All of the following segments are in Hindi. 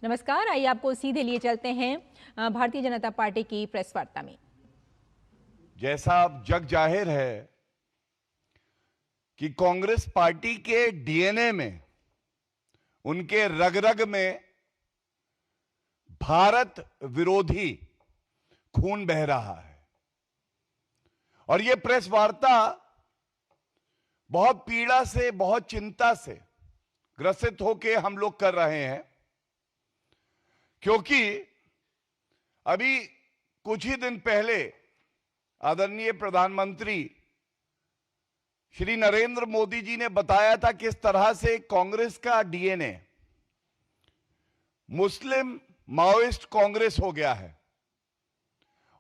नमस्कार, आइए आपको सीधे लिए चलते हैं भारतीय जनता पार्टी की प्रेस वार्ता में। जैसा अब जग जाहिर है कि कांग्रेस पार्टी के डीएनए में, उनके रग-रग में भारत विरोधी खून बह रहा है और यह प्रेस वार्ता बहुत पीड़ा से, बहुत चिंता से ग्रसित होकर हम लोग कर रहे हैं, क्योंकि अभी कुछ ही दिन पहले आदरणीय प्रधानमंत्री श्री नरेंद्र मोदी जी ने बताया था किस तरह से कांग्रेस का डीएनए मुस्लिम माओइस्ट कांग्रेस हो गया है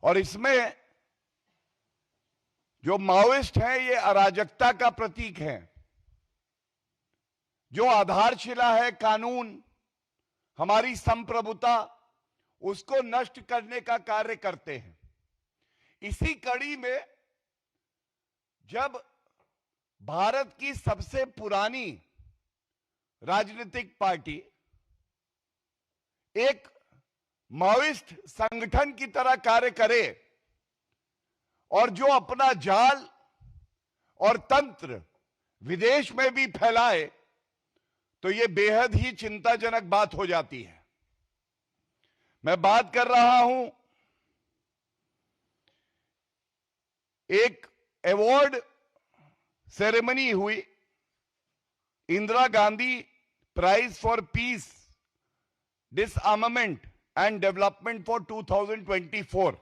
और इसमें जो माओइस्ट हैं ये अराजकता का प्रतीक है। जो आधारशिला है कानून, हमारी संप्रभुता, उसको नष्ट करने का कार्य करते हैं। इसी कड़ी में जब भारत की सबसे पुरानी राजनीतिक पार्टी एक माओइस्ट संगठन की तरह कार्य करे और जो अपना जाल और तंत्र विदेश में भी फैलाए, तो यह बेहद ही चिंताजनक बात हो जाती है। मैं बात कर रहा हूं एक अवार्ड सेरेमनी हुई, Indira Gandhi prize for peace, disarmament and development for 2024।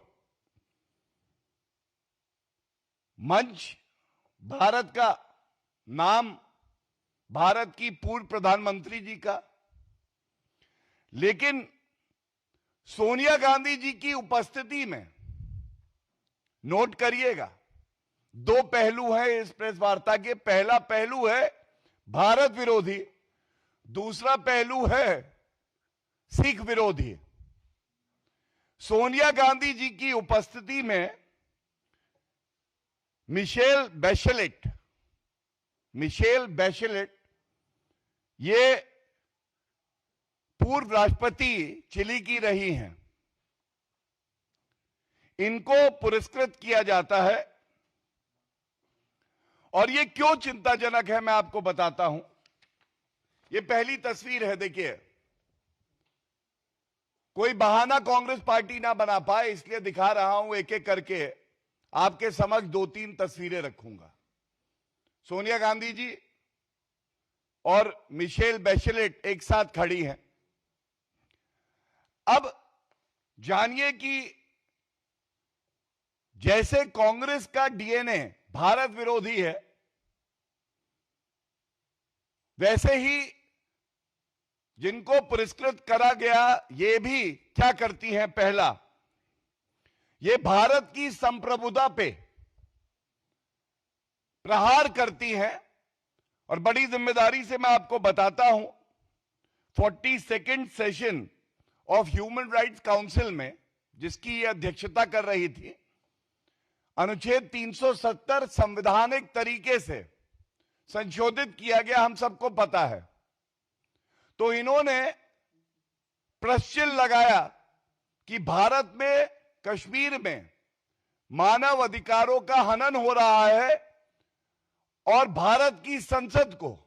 मंच भारत का, नाम भारत की पूर्व प्रधानमंत्री जी का, लेकिन सोनिया गांधी जी की उपस्थिति में, नोट करिएगा, दो पहलू हैं इस प्रेस वार्ता के। पहला पहलू है भारत विरोधी, दूसरा पहलू है सिख विरोधी। सोनिया गांधी जी की उपस्थिति में मिशेल बैचेलेट, ये पूर्व राष्ट्रपति चिली की रही हैं, इनको पुरस्कृत किया जाता है। और ये क्यों चिंताजनक है मैं आपको बताता हूं। ये पहली तस्वीर है, देखिए, कोई बहाना कांग्रेस पार्टी ना बना पाए इसलिए दिखा रहा हूं, एक एक करके आपके समक्ष दो तीन तस्वीरें रखूंगा। सोनिया गांधी जी और मिशेल बैचेलेट एक साथ खड़ी हैं। अब जानिए कि जैसे कांग्रेस का डीएनए भारत विरोधी है, वैसे ही जिनको पुरस्कृत करा गया ये भी क्या करती हैं। पहला, ये भारत की संप्रभुता पे प्रहार करती हैं और बड़ी जिम्मेदारी से मैं आपको बताता हूं, 42nd session of human rights council में, जिसकी ये अध्यक्षता कर रही थी, अनुच्छेद 370 संवैधानिक तरीके से संशोधित किया गया, हम सबको पता है। तो इन्होंने प्रश्न लगाया कि भारत में, कश्मीर में मानव अधिकारों का हनन हो रहा है और भारत की संसद को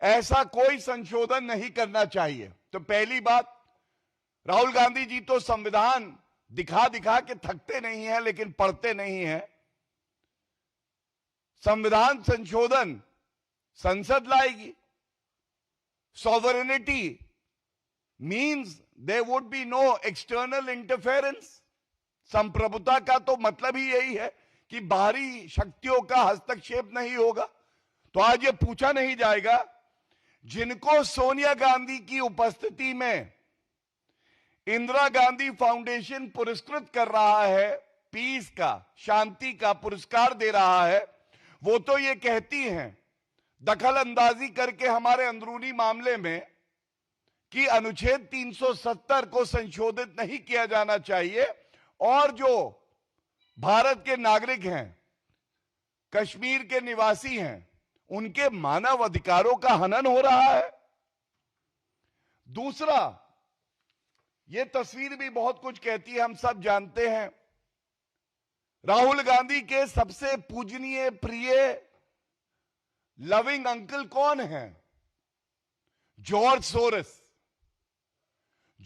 ऐसा कोई संशोधन नहीं करना चाहिए। तो पहली बात, राहुल गांधी जी तो संविधान दिखा दिखा के थकते नहीं हैं, लेकिन पढ़ते नहीं हैं। संविधान संशोधन संसद लाएगी। Sovereignty means there would be no external interference. संप्रभुता का तो मतलब ही यही है कि बाहरी शक्तियों का हस्तक्षेप नहीं होगा। तो आज ये पूछा नहीं जाएगा, जिनको सोनिया गांधी की उपस्थिति में इंदिरा गांधी फाउंडेशन पुरस्कृत कर रहा है, पीस का, शांति का पुरस्कार दे रहा है, वो तो ये कहती हैं दखल अंदाजी करके हमारे अंदरूनी मामले में कि अनुच्छेद 370 को संशोधित नहीं किया जाना चाहिए और जो भारत के नागरिक हैं, कश्मीर के निवासी हैं, उनके मानव अधिकारों का हनन हो रहा है। दूसरा, ये तस्वीर भी बहुत कुछ कहती है, हम सब जानते हैं। राहुल गांधी के सबसे पूजनीय, प्रिय, लविंग अंकल कौन है? George Soros.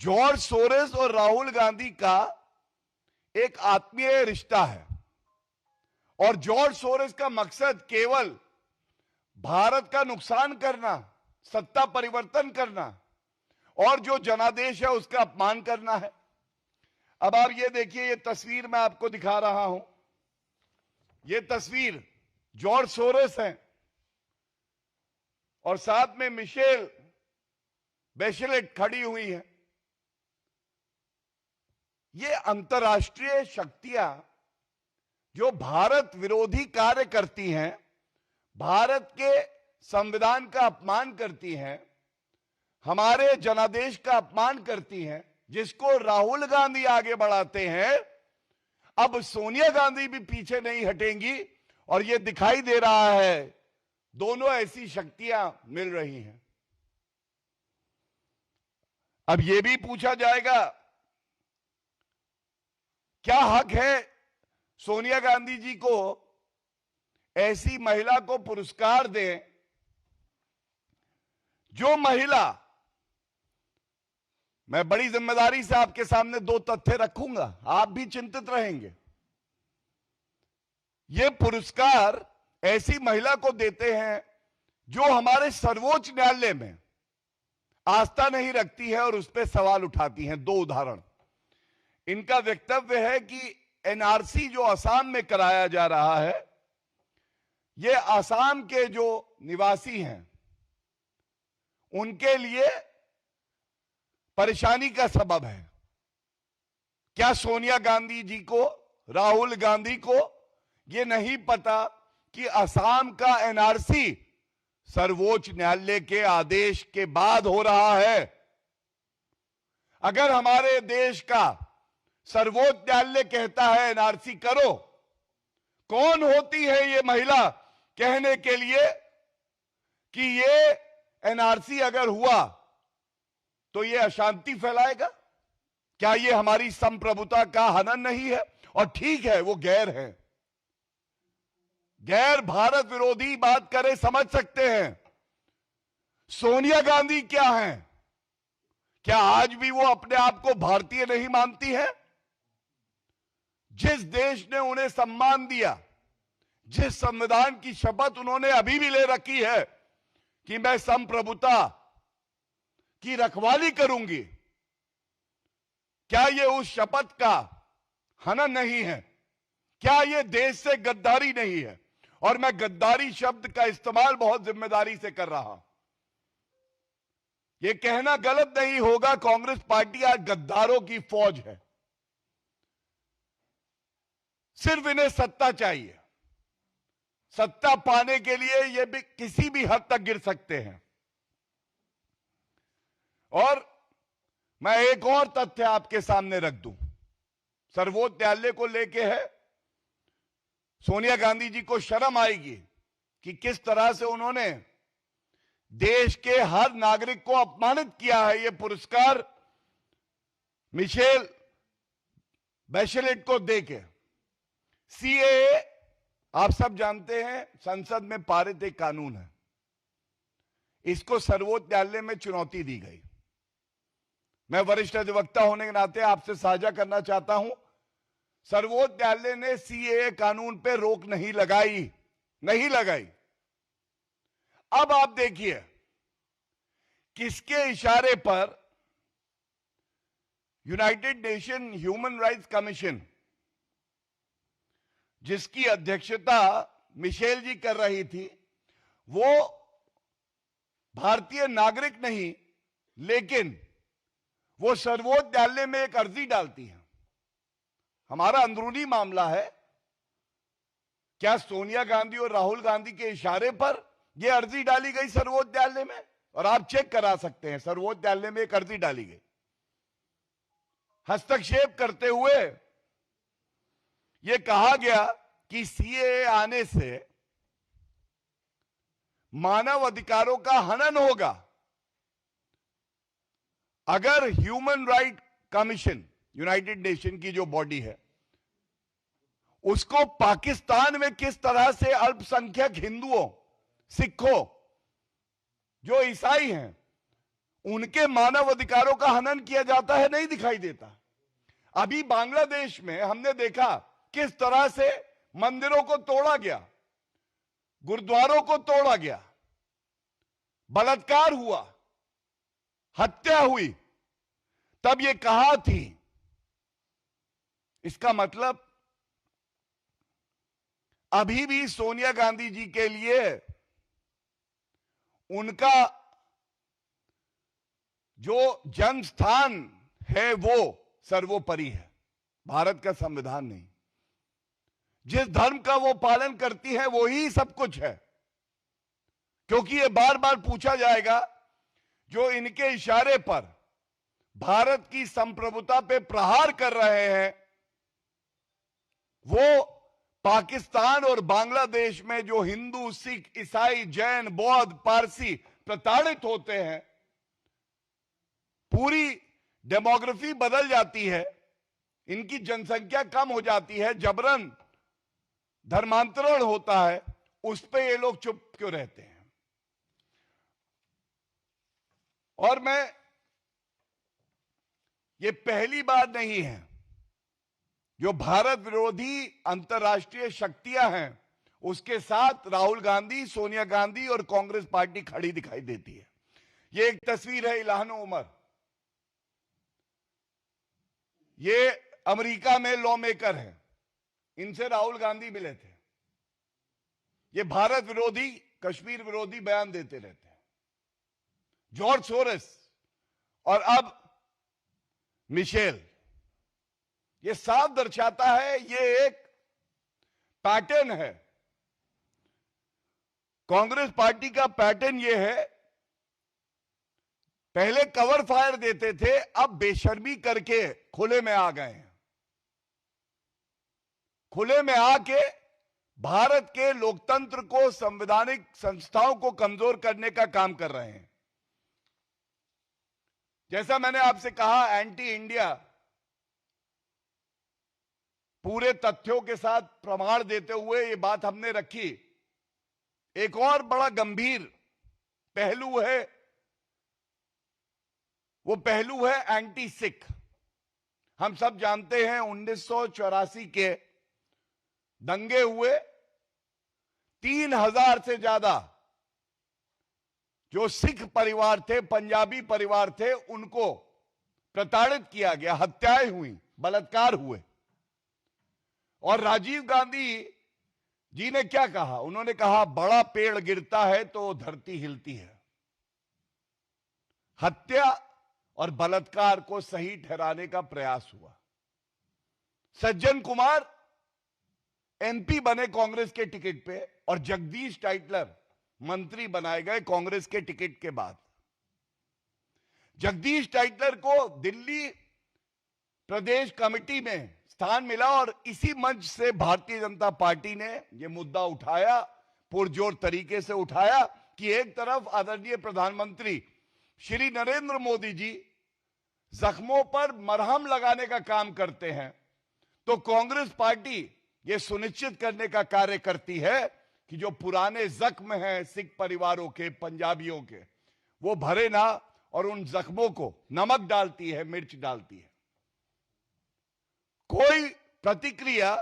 जॉर्ज सोरेस और राहुल गांधी का एक आत्मीय रिश्ता है और जॉर्ज सोरेस का मकसद केवल भारत का नुकसान करना, सत्ता परिवर्तन करना और जो जनादेश है उसका अपमान करना है। अब आप ये देखिए, ये तस्वीर मैं आपको दिखा रहा हूं। ये तस्वीर जॉर्ज सोरेस है और साथ में मिशेल बैचेलेट खड़ी हुई है। ये अंतर्राष्ट्रीय शक्तियां जो भारत विरोधी कार्य करती हैं, भारत के संविधान का अपमान करती हैं, हमारे जनादेश का अपमान करती हैं, जिसको राहुल गांधी आगे बढ़ाते हैं, अब सोनिया गांधी भी पीछे नहीं हटेंगी और यह दिखाई दे रहा है दोनों ऐसी शक्तियां मिल रही हैं। अब यह भी पूछा जाएगा, क्या हक है सोनिया गांधी जी को ऐसी महिला को पुरस्कार दें जो महिला, मैं बड़ी जिम्मेदारी से आपके सामने दो तथ्य रखूंगा, आप भी चिंतित रहेंगे। यह पुरस्कार ऐसी महिला को देते हैं जो हमारे सर्वोच्च न्यायालय में आस्था नहीं रखती है और उस पर सवाल उठाती हैं। दो उदाहरण। इनका वक्तव्य है कि एनआरसी जो असम में कराया जा रहा है, यह असम के जो निवासी हैं उनके लिए परेशानी का सबब है। क्या सोनिया गांधी जी को, राहुल गांधी को यह नहीं पता कि असम का एनआरसी सर्वोच्च न्यायालय के आदेश के बाद हो रहा है? अगर हमारे देश का सर्वोच्च न्यायालय कहता है एनआरसी करो, कौन होती है ये महिला कहने के लिए कि ये एनआरसी अगर हुआ तो ये अशांति फैलाएगा? क्या ये हमारी संप्रभुता का हनन नहीं है? और ठीक है, वो गैर है, गैर भारत विरोधी बात करे, समझ सकते हैं। सोनिया गांधी क्या है? क्या आज भी वो अपने आप को भारतीय नहीं मानती है? जिस देश ने उन्हें सम्मान दिया, जिस संविधान की शपथ उन्होंने अभी भी ले रखी है कि मैं संप्रभुता की रखवाली करूंगी, क्या यह उस शपथ का हनन नहीं है? क्या यह देश से गद्दारी नहीं है? और मैं गद्दारी शब्द का इस्तेमाल बहुत जिम्मेदारी से कर रहा हूं। यह कहना गलत नहीं होगा, कांग्रेस पार्टी आज गद्दारों की फौज है। सिर्फ इन्हें सत्ता चाहिए, सत्ता पाने के लिए ये भी किसी भी हद तक गिर सकते हैं। और मैं एक और तथ्य आपके सामने रख दूं, सर्वोच्च न्यायालय को लेके है। सोनिया गांधी जी को शर्म आएगी कि किस तरह से उन्होंने देश के हर नागरिक को अपमानित किया है। यह पुरस्कार मिशेल बैचेलेट को देके। सीएए आप सब जानते हैं, संसद में पारित एक कानून है, इसको सर्वोच्च न्यायालय में चुनौती दी गई। मैं वरिष्ठ अधिवक्ता होने के नाते आपसे साझा करना चाहता हूं, सर्वोच्च न्यायालय ने सीएए कानून पे रोक नहीं लगाई। अब आप देखिए किसके इशारे पर United nation human rights commission, जिसकी अध्यक्षता मिशेल जी कर रही थी, वो भारतीय नागरिक नहीं, लेकिन वो सर्वोच्च न्यायालय में एक अर्जी डालती है। हमारा अंदरूनी मामला है, क्या सोनिया गांधी और राहुल गांधी के इशारे पर यह अर्जी डाली गई सर्वोच्च न्यायालय में? और आप चेक करा सकते हैं, सर्वोच्च न्यायालय में एक अर्जी डाली गई। हस्तक्षेप करते हुए यह कहा गया कि सीएए आने से मानव अधिकारों का हनन होगा। अगर human right commission, United nation की जो बॉडी है, उसको पाकिस्तान में किस तरह से अल्पसंख्यक हिंदुओं, सिखों, जो ईसाई हैं, उनके मानव अधिकारों का हनन किया जाता है, नहीं दिखाई देता। अभी बांग्लादेश में हमने देखा किस तरह से मंदिरों को तोड़ा गया, गुरुद्वारों को तोड़ा गया, बलात्कार हुआ, हत्या हुई, तब ये कहा थी। इसका मतलब अभी भी सोनिया गांधी जी के लिए उनका जो जन्म स्थान है वो सर्वोपरि है, भारत का संविधान नहीं। जिस धर्म का वो पालन करती है वो ही सब कुछ है, क्योंकि ये बार बार पूछा जाएगा, जो इनके इशारे पर भारत की संप्रभुता पे प्रहार कर रहे हैं, वो पाकिस्तान और बांग्लादेश में जो हिंदू, सिख, ईसाई, जैन, बौद्ध, पारसी प्रताड़ित होते हैं, पूरी डेमोग्राफी बदल जाती है, इनकी जनसंख्या कम हो जाती है, जबरन धर्मांतरण होता है, उस पे ये लोग चुप क्यों रहते हैं? और ये पहली बात नहीं है जो भारत विरोधी अंतर्राष्ट्रीय शक्तियां हैं उसके साथ राहुल गांधी, सोनिया गांधी और कांग्रेस पार्टी खड़ी दिखाई देती है। ये एक तस्वीर है इल्हानो उमर, ये अमेरिका में लॉ मेकर है, इनसे राहुल गांधी मिले थे। ये भारत विरोधी, कश्मीर विरोधी बयान देते रहते हैं। जॉर्ज सोरेस और अब मिशेल, ये साफ दर्शाता है, ये एक पैटर्न है। कांग्रेस पार्टी का पैटर्न ये है, पहले कवर फायर देते थे, अब बेशर्मी करके खुले में आ गए हैं। खुले में आके भारत के लोकतंत्र को, संवैधानिक संस्थाओं को कमजोर करने का काम कर रहे हैं। जैसा मैंने आपसे कहा, एंटी इंडिया, पूरे तथ्यों के साथ प्रमाण देते हुए ये बात हमने रखी। एक और बड़ा गंभीर पहलू है, वो पहलू है एंटी सिख। हम सब जानते हैं 1984 के दंगे हुए, 3000 से ज्यादा जो सिख परिवार थे, पंजाबी परिवार थे, उनको प्रताड़ित किया गया, हत्याएं हुई, बलात्कार हुए। और राजीव गांधी जी ने क्या कहा? उन्होंने कहा, बड़ा पेड़ गिरता है तो धरती हिलती है। हत्या और बलात्कार को सही ठहराने का प्रयास हुआ। सज्जन कुमार एमपी बने कांग्रेस के टिकट पे, और जगदीश टाइटलर मंत्री बनाए गए कांग्रेस के टिकट के बाद। जगदीश टाइटलर को दिल्ली प्रदेश कमेटी में स्थान मिला, और इसी मंच से भारतीय जनता पार्टी ने यह मुद्दा उठाया, पुरजोर तरीके से उठाया कि एक तरफ आदरणीय प्रधानमंत्री श्री नरेंद्र मोदी जी जख्मों पर मरहम लगाने का काम करते हैं, तो कांग्रेस पार्टी यह सुनिश्चित करने का कार्य करती है कि जो पुराने जख्म हैं सिख परिवारों के, पंजाबियों के, वो भरे ना, और उन जख्मों को नमक डालती है, मिर्च डालती है। कोई प्रतिक्रिया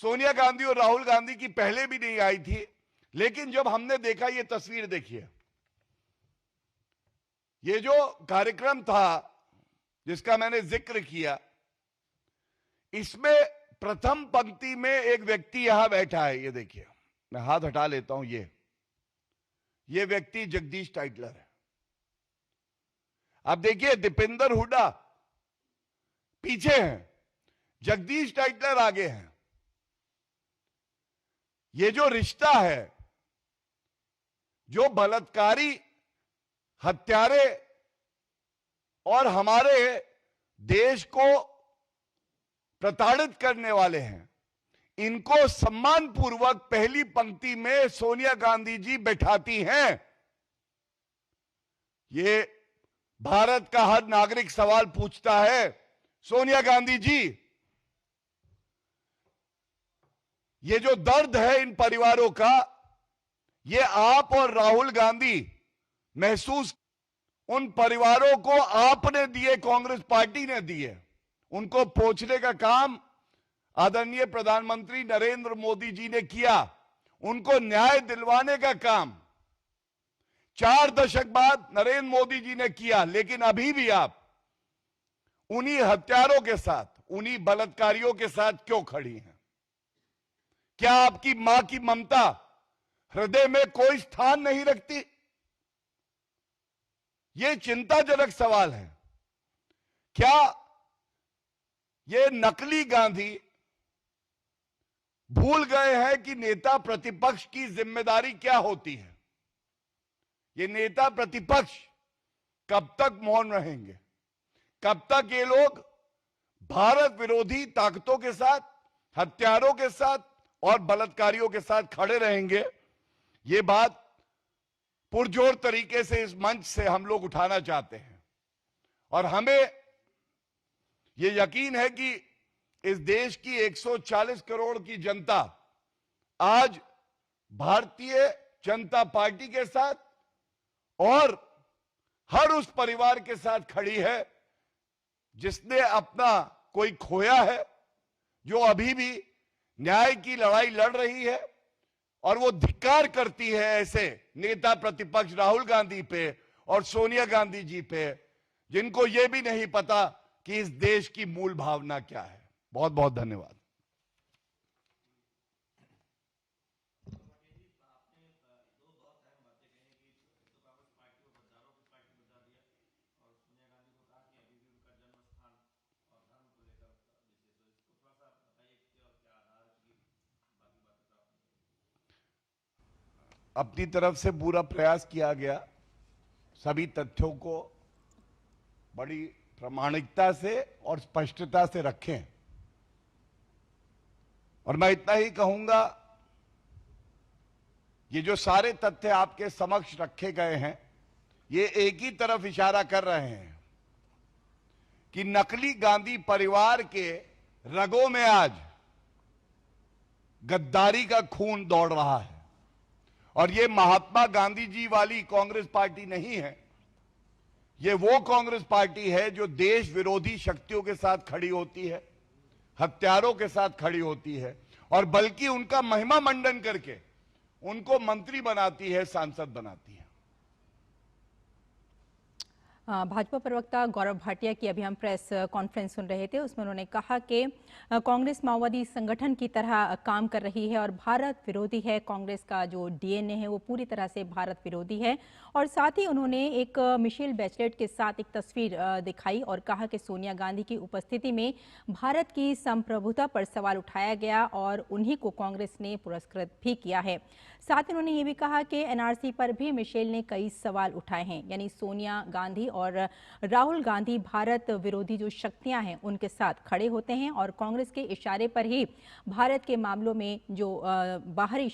सोनिया गांधी और राहुल गांधी की पहले भी नहीं आई थी, लेकिन जब हमने देखा, ये तस्वीर देखिए, ये जो कार्यक्रम था जिसका मैंने जिक्र किया, इसमें प्रथम पंक्ति में एक व्यक्ति यहां बैठा है, ये देखिए, मैं हाथ हटा लेता हूं, ये व्यक्ति जगदीश टाइटलर है। अब देखिए, दीपेंद्र हुड्डा पीछे हैं, जगदीश टाइटलर आगे हैं। ये जो रिश्ता है, जो बलात्कारी, हत्यारे और हमारे देश को प्रताड़ित करने वाले हैं, इनको सम्मानपूर्वक पहली पंक्ति में सोनिया गांधी जी बैठाती हैं। ये भारत का हर नागरिक सवाल पूछता है, सोनिया गांधी जी, ये जो दर्द है इन परिवारों का, ये आप और राहुल गांधी महसूस, उन परिवारों को आपने दिए, कांग्रेस पार्टी ने दिए, उनको पहुंचने का काम आदरणीय प्रधानमंत्री नरेंद्र मोदी जी ने किया, उनको न्याय दिलवाने का काम 4 दशक बाद नरेंद्र मोदी जी ने किया। लेकिन अभी भी आप उन्हीं हत्यारों के साथ, उन्हीं बलात्कारियों के साथ क्यों खड़ी हैं? क्या आपकी मां की ममता हृदय में कोई स्थान नहीं रखती? यह चिंताजनक सवाल है। क्या ये नकली गांधी भूल गए हैं कि नेता प्रतिपक्ष की जिम्मेदारी क्या होती है? ये नेता प्रतिपक्ष कब तक मौन रहेंगे? कब तक ये लोग भारत विरोधी ताकतों के साथ, हत्यारों के साथ और बलात्कारियों के साथ खड़े रहेंगे? ये बात पुरजोर तरीके से इस मंच से हम लोग उठाना चाहते हैं। और हमें ये यकीन है कि इस देश की 140 करोड़ की जनता आज भारतीय जनता पार्टी के साथ और हर उस परिवार के साथ खड़ी है जिसने अपना कोई खोया है, जो अभी भी न्याय की लड़ाई लड़ रही है। और वो धिक्कार करती है ऐसे नेता प्रतिपक्ष राहुल गांधी पे और सोनिया गांधी जी पे, जिनको ये भी नहीं पता कि इस देश की मूल भावना क्या है। बहुत बहुत धन्यवाद। अपनी तरफ से पूरा प्रयास किया गया, सभी तथ्यों को बड़ी प्रामाणिकता से और स्पष्टता से रखें। और मैं इतना ही कहूंगा, ये जो सारे तथ्य आपके समक्ष रखे गए हैं, ये एक ही तरफ इशारा कर रहे हैं कि नकली गांधी परिवार के रगों में आज गद्दारी का खून दौड़ रहा है। और ये महात्मा गांधी जी वाली कांग्रेस पार्टी नहीं है, ये वो कांग्रेस पार्टी है जो देश विरोधी शक्तियों के साथ खड़ी होती है, हत्यारों के साथ खड़ी होती है, और बल्कि उनका महिमा मंडन करके उनको मंत्री बनाती है, सांसद बनाती है। भाजपा प्रवक्ता गौरव भाटिया की अभी हम प्रेस कॉन्फ्रेंस सुन रहे थे, उसमें उन्होंने कहा कि कांग्रेस माओवादी संगठन की तरह काम कर रही है और भारत विरोधी है। कांग्रेस का जो डीएनए है वो पूरी तरह से भारत विरोधी है। और साथ ही उन्होंने एक मिशेल बैचलेट के साथ एक तस्वीर दिखाई और कहा कि सोनिया गांधी की उपस्थिति में भारत की संप्रभुता पर सवाल उठाया गया और उन्हीं को कांग्रेस ने पुरस्कृत भी किया है। साथ ही उन्होंने ये भी कहा कि एनआरसी पर भी मिशेल ने कई सवाल उठाए हैं, यानी सोनिया गांधी और राहुल गांधी भारत विरोधी जो शक्तियां हैं उनके साथ खड़े होते हैं और कांग्रेस के इशारे पर ही भारत के मामलों में जो बाहरी